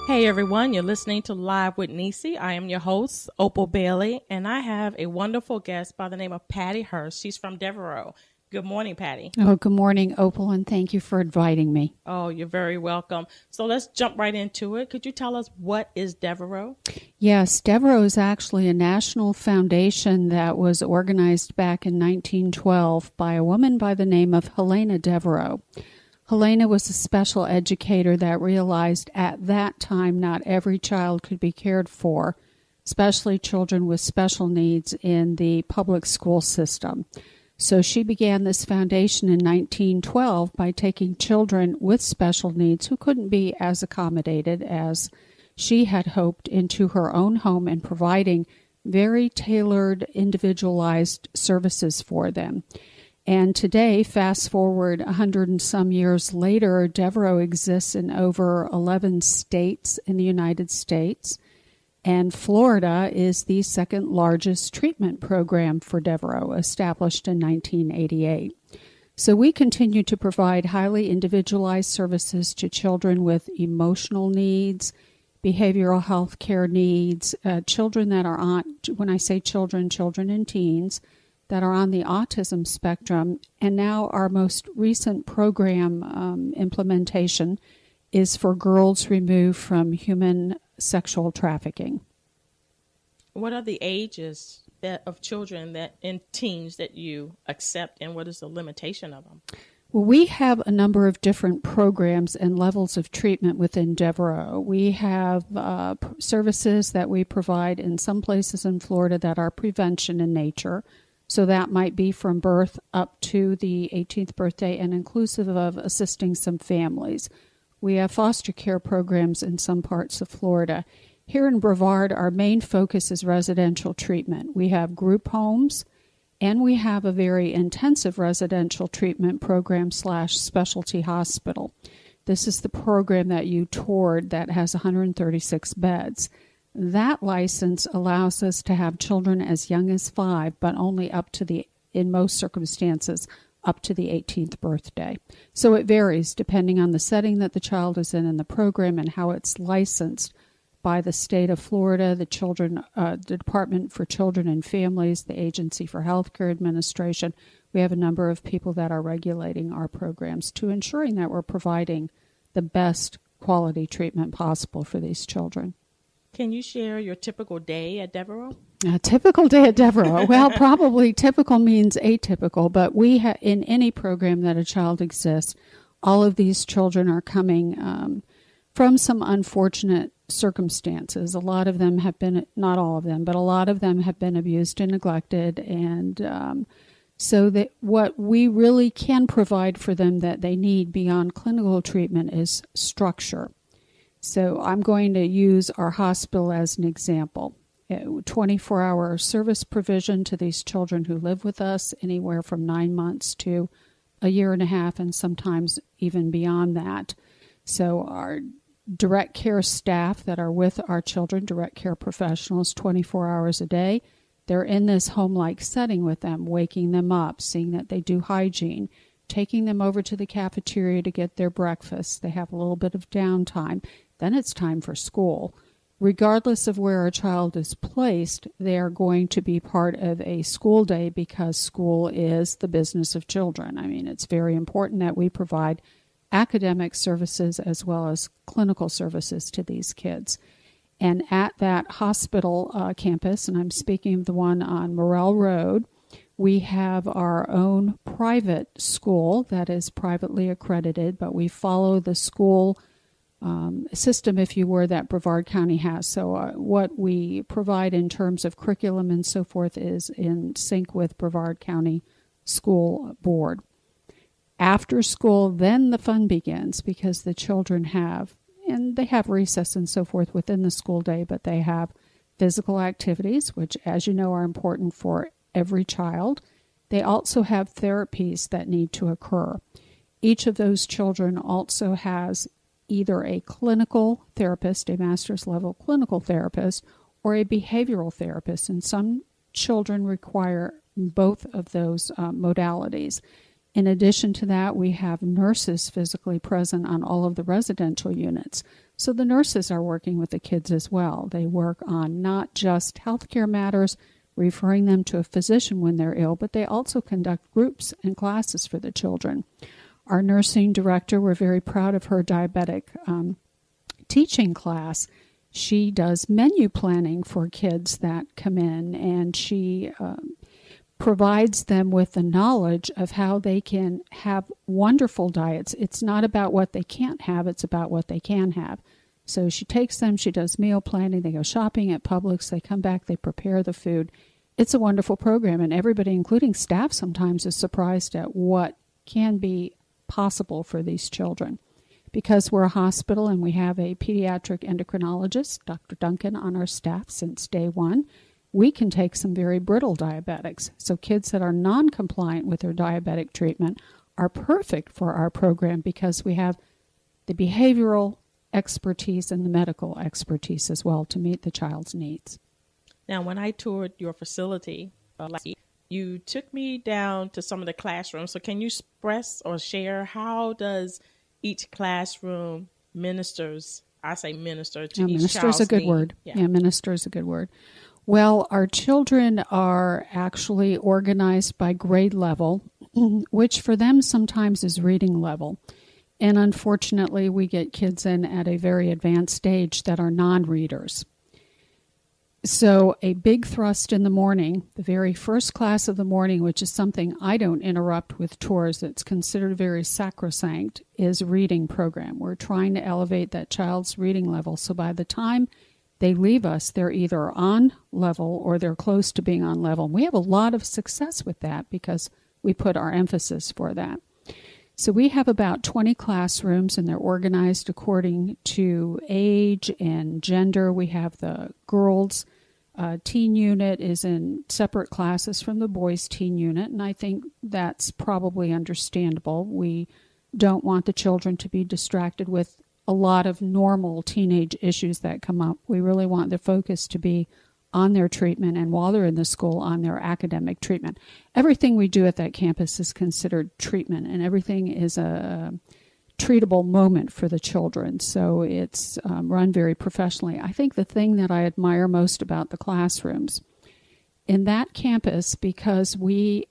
Hey everyone, you're listening to Live with Necee. I am your host, Opal Bailey, and I have a wonderful guest by the name of Patti Hurst. She's from Devereux. Good morning, Patti. Oh, good morning, Opal, and thank you for inviting me. Oh, you're very welcome. So let's jump right into it. Could you tell us what is Devereux? Yes, Devereux is actually a national foundation that was organized back in 1912 by a woman by the name of Helena Devereux. Helena was a special educator that realized at that time not every child could be cared for, especially children with special needs in the public school system. So she began this foundation in 1912 by taking children with special needs who couldn't be as accommodated as she had hoped into her own home and providing very tailored, individualized services for them. And today, fast forward 100 and some years later, Devereux exists in over 11 states in the United States. And Florida is the second largest treatment program for Devereux, established in 1988. So we continue to provide highly individualized services to children with emotional needs, behavioral health care needs, children that are on, when I say children, children and teens, that are on the autism spectrum. And now our most recent program implementation is for girls removed from human sexual trafficking. What are the ages of children and teens that you accept, and what is the limitation of them? Well, we have a number of different programs and levels of treatment within Devereux. We have services that we provide in some places in Florida that are prevention in nature. So that might be from birth up to the 18th birthday and inclusive of assisting some families. We have foster care programs in some parts of Florida. Here in Brevard, our main focus is residential treatment. We have group homes, and we have a very intensive residential treatment program / specialty hospital. This is the program that you toured that has 136 beds. That license allows us to have children as young as 5, but only up to in most circumstances, up to the 18th birthday. So it varies depending on the setting that the child is in the program and how it's licensed by the state of Florida, the Department for Children and Families, the Agency for Healthcare Administration. We have a number of people that are regulating our programs to ensuring that we're providing the best quality treatment possible for these children. Can you share your typical day at Devereux? A typical day at Devereux. Well, probably typical means atypical, but in any program that a child exists, all of these children are coming from some unfortunate circumstances. A lot of them have been, not all of them, but a lot of them have been abused and neglected. And so that what we really can provide for them that they need beyond clinical treatment is structure. So I'm going to use our hospital as an example. 24-hour service provision to these children who live with us, anywhere from 9 months to a year and a half, and sometimes even beyond that. So our direct care staff that are with our children, direct care professionals, 24 hours a day, they're in this home-like setting with them, waking them up, seeing that they do hygiene, taking them over to the cafeteria to get their breakfast. They have a little bit of downtime. Then it's time for school. Regardless of where a child is placed, they are going to be part of a school day because school is the business of children. I mean, it's very important that we provide academic services as well as clinical services to these kids. And at that hospital campus, and I'm speaking of the one on Morrell Road, we have our own private school that is privately accredited, but we follow the school system, if you were, that Brevard County has. So what we provide in terms of curriculum and so forth is in sync with Brevard County School Board. After school, then the fun begins because the children they have recess and so forth within the school day, but they have physical activities, which, as you know, are important for every child. They also have therapies that need to occur. Each of those children also has either a clinical therapist, a master's level clinical therapist, or a behavioral therapist. And some children require both of those modalities. In addition to that, we have nurses physically present on all of the residential units. So the nurses are working with the kids as well. They work on not just healthcare matters, referring them to a physician when they're ill, but they also conduct groups and classes for the children. Our nursing director, we're very proud of her diabetic teaching class. She does menu planning for kids that come in, and she provides them with the knowledge of how they can have wonderful diets. It's not about what they can't have, it's about what they can have. So she takes them, she does meal planning, they go shopping at Publix, they come back, they prepare the food. It's a wonderful program, and everybody, including staff sometimes, is surprised at what can be possible for these children. Because we're a hospital and we have a pediatric endocrinologist, Dr. Duncan, on our staff since day one, we can take some very brittle diabetics. So kids that are non-compliant with their diabetic treatment are perfect for our program because we have the behavioral expertise and the medical expertise as well to meet the child's needs. Now, when I toured your facility last week, you took me down to some of the classrooms. So can you express or share how does each classroom ministers, I say minister, to each minister child's is a good need? word. Yeah, minister is a good word. Well, our children are actually organized by grade level, which for them sometimes is reading level. And unfortunately, we get kids in at a very advanced stage that are non-readers. So a big thrust in the morning, the very first class of the morning, which is something I don't interrupt with tours, that's considered very sacrosanct, is reading program. We're trying to elevate that child's reading level. So by the time they leave us, they're either on level or they're close to being on level. And we have a lot of success with that because we put our emphasis for that. So we have about 20 classrooms, and they're organized according to age and gender. We have the girls' teen unit is in separate classes from the boys' teen unit, and I think that's probably understandable. We don't want the children to be distracted with a lot of normal teenage issues that come up. We really want the focus to be on their treatment, and while they're in the school, on their academic treatment. Everything we do at that campus is considered treatment, and everything is a treatable moment for the children. So it's run very professionally. I think the thing that I admire most about the classrooms in that campus, because we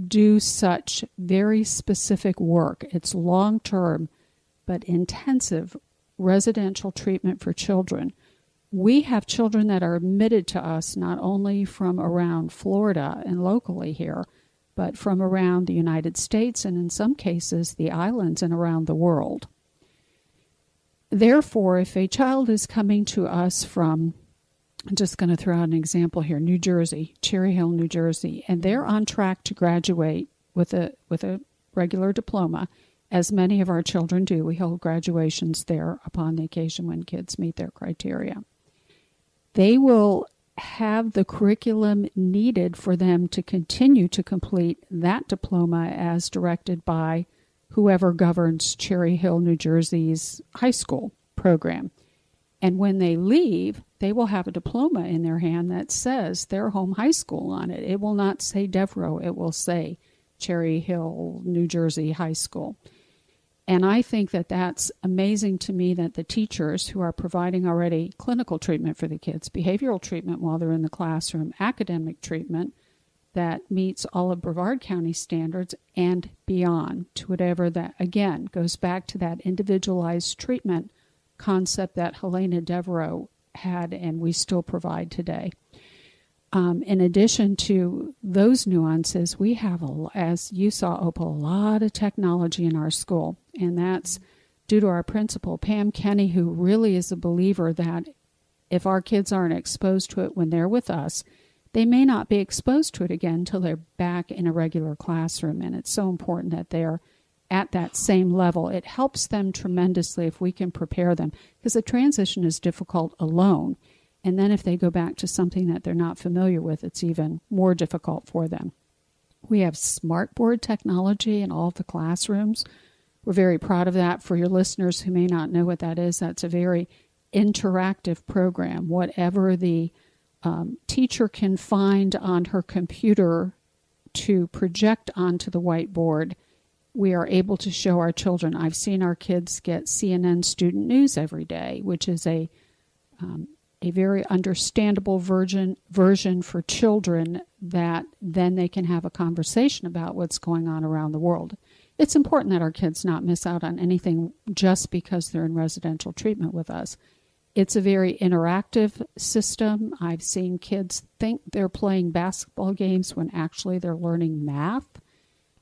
do such very specific work, it's long-term but intensive residential treatment for children. We have children that are admitted to us not only from around Florida and locally here, but from around the United States and in some cases the islands and around the world. Therefore, if a child is coming to us from, I'm just going to throw out an example here, New Jersey, Cherry Hill, New Jersey, and they're on track to graduate with a regular diploma, as many of our children do. We hold graduations there upon the occasion when kids meet their criteria. They will have the curriculum needed for them to continue to complete that diploma as directed by whoever governs Cherry Hill, New Jersey's high school program. And when they leave, they will have a diploma in their hand that says their home high school on it. It will not say Devereux. It will say Cherry Hill, New Jersey High School. And I think that that's amazing to me, that the teachers who are providing already clinical treatment for the kids, behavioral treatment while they're in the classroom, academic treatment that meets all of Brevard County standards and beyond, to whatever that, again, goes back to that individualized treatment concept that Helena Devereux had and we still provide today. In addition to those nuances, we have, as you saw, Opal, a lot of technology in our school. And that's due to our principal, Pam Kenny, who really is a believer that if our kids aren't exposed to it when they're with us, they may not be exposed to it again until they're back in a regular classroom. And it's so important that they're at that same level. It helps them tremendously if we can prepare them, because the transition is difficult alone. And then if they go back to something that they're not familiar with, it's even more difficult for them. We have smartboard technology in all of the classrooms. We're very proud of that. For your listeners who may not know what that is, that's a very interactive program. Whatever the teacher can find on her computer to project onto the whiteboard, we are able to show our children. I've seen our kids get CNN Student News every day, which is a very understandable version for children that then they can have a conversation about what's going on around the world. It's important that our kids not miss out on anything just because they're in residential treatment with us. It's a very interactive system. I've seen kids think they're playing basketball games when actually they're learning math.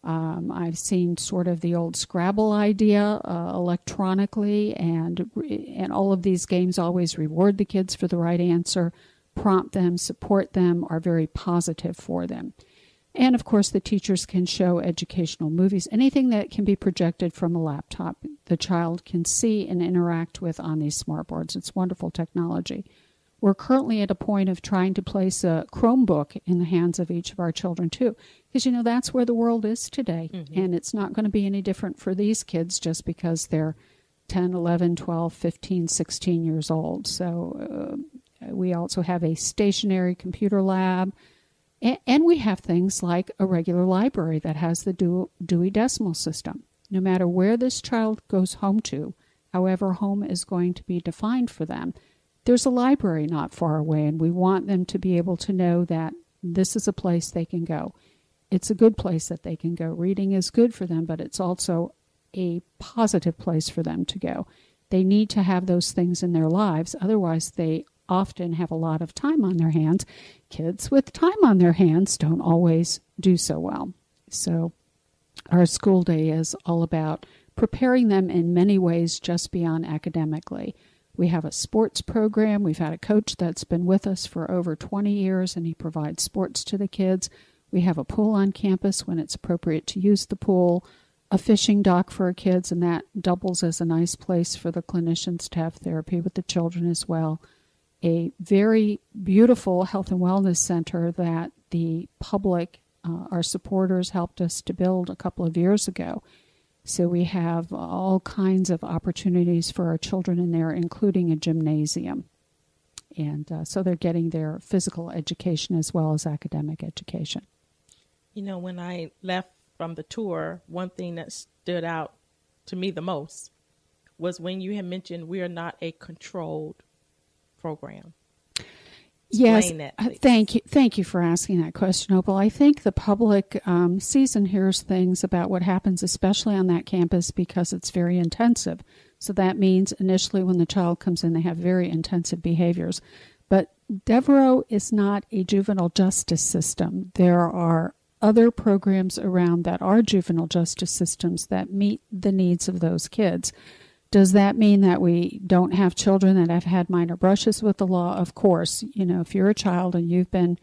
I've seen sort of the old Scrabble idea electronically, and all of these games always reward the kids for the right answer, prompt them, support them, are very positive for them. And, of course, the teachers can show educational movies. Anything that can be projected from a laptop, the child can see and interact with on these smart boards. It's wonderful technology. We're currently at a point of trying to place a Chromebook in the hands of each of our children, too, because, that's where the world is today. Mm-hmm. And it's not going to be any different for these kids just because they're 10, 11, 12, 15, 16 years old. So we also have a stationary computer lab. And we have things like a regular library that has the Dewey Decimal System. No matter where this child goes home to, however home is going to be defined for them, there's a library not far away, and we want them to be able to know that this is a place they can go. It's a good place that they can go. Reading is good for them, but it's also a positive place for them to go. They need to have those things in their lives, otherwise they often have a lot of time on their hands. Kids with time on their hands don't always do so well. So our school day is all about preparing them in many ways just beyond academically. We have a sports program. We've had a coach that's been with us for over 20 years, and he provides sports to the kids. We have a pool on campus when it's appropriate to use the pool, a fishing dock for our kids, and that doubles as a nice place for the clinicians to have therapy with the children as well. A very beautiful health and wellness center that the public, our supporters, helped us to build a couple of years ago. So we have all kinds of opportunities for our children in there, including a gymnasium. And so they're getting their physical education as well as academic education. When I left from the tour, one thing that stood out to me the most was when you had mentioned we are not a controlled program. Yes, thank you for asking that question, Opal. I think the public sees and hears things about what happens, especially on that campus, because it's very intensive. So that means initially when the child comes in, they have very intensive behaviors. But Devereux is not a juvenile justice system. There are other programs around that are juvenile justice systems that meet the needs of those kids. Does that mean that we don't have children that have had minor brushes with the law? Of course. If you're a child and you've been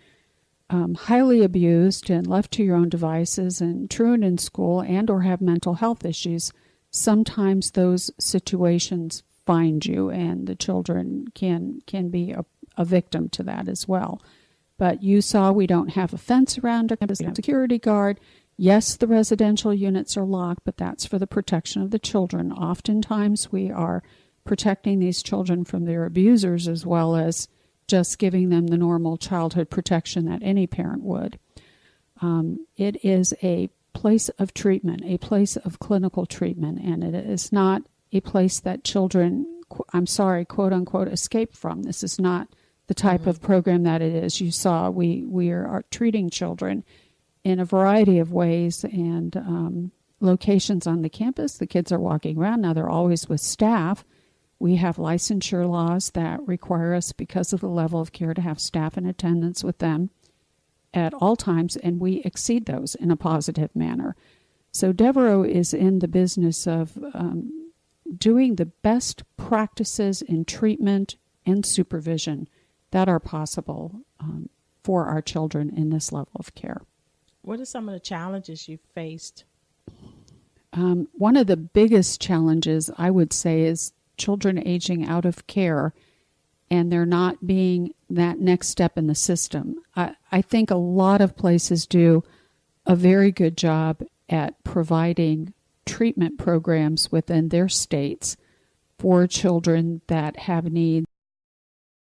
highly abused and left to your own devices and truant in school and or have mental health issues, sometimes those situations find you, and the children can be a victim to that as well. But you saw we don't have a fence around our campus, we have a security guard. Yes, the residential units are locked, but that's for the protection of the children. Oftentimes we are protecting these children from their abusers as well as just giving them the normal childhood protection that any parent would. It is a place of treatment, a place of clinical treatment, and it is not a place that children, quote unquote, escape from. This is not the type of program that it is. You saw we are treating children in a variety of ways and locations on the campus. The kids are walking around. Now they're always with staff. We have licensure laws that require us, because of the level of care, to have staff in attendance with them at all times, and we exceed those in a positive manner. So Devereux is in the business of doing the best practices in treatment and supervision that are possible for our children in this level of care. What are some of the challenges you've faced? One of the biggest challenges, I would say, is children aging out of care, and they're not being that next step in the system. I think a lot of places do a very good job at providing treatment programs within their states for children that have needs